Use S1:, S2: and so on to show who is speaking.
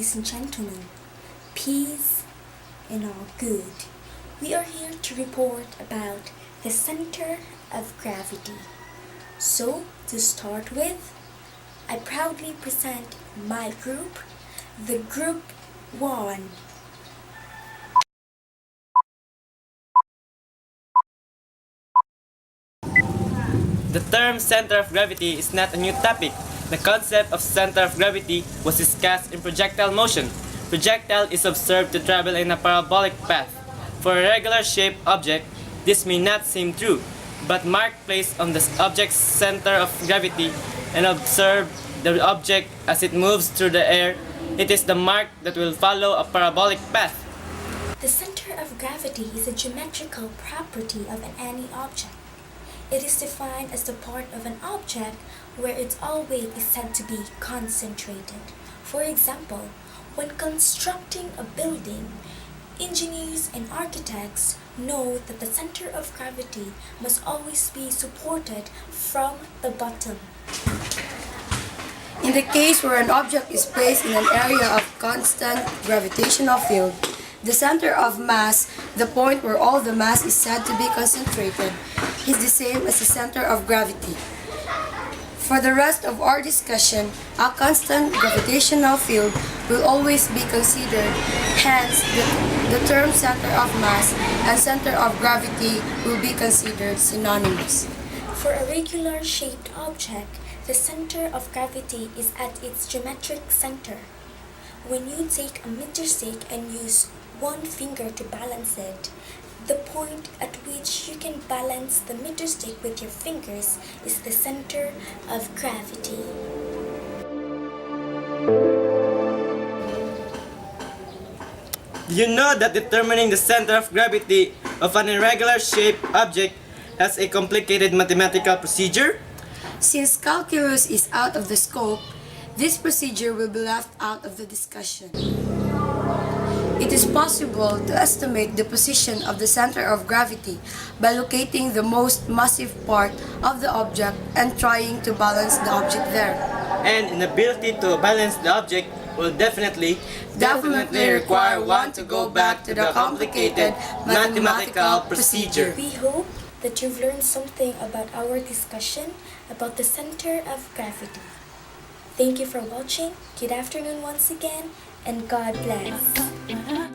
S1: ladies and gentlemen, peace and all good. We are here to report about the center of gravity. So, to start with, I proudly present my group, the Group 1.
S2: The term center of gravity is not a new topic. The concept of center of gravity was discussed in projectile motion. Projectile is observed to travel in a parabolic path. For a regular shaped object, this may not seem true, but mark placed on the object's center of gravity and observe the object as it moves through the air, it is the mark that will follow a parabolic path.
S1: The center of gravity is a geometrical property of any object. It is defined as the part of an object where its all weight is said to be concentrated. For example, when constructing a building, engineers and architects know that the center of gravity must always be supported from the bottom.
S3: In the case where an object is placed in an area of constant gravitational field, the center of mass, the point where all the mass is said to be concentrated, is the same as the center of gravity. For the rest of our discussion, a constant gravitational field will always be considered, hence the term center of mass and center of gravity will be considered synonymous.
S1: For a regular shaped object, the center of gravity is at its geometric center. When you take a meter stick and use one finger to balance it, the point at which you can balance the meter stick with your fingers is the center of gravity.
S2: Do you know that determining the center of gravity of an irregular shaped object has a complicated mathematical procedure?
S3: Since calculus is out of the scope, this procedure will be left out of the discussion. It is possible to estimate the position of the center of gravity by locating the most massive part of the object and trying to balance the object there.
S2: And an ability to balance the object will definitely require one to go back to the complicated mathematical procedure.
S1: We hope that you've learned something about our discussion about the center of gravity. Thank you for watching. Good afternoon once again, and God bless.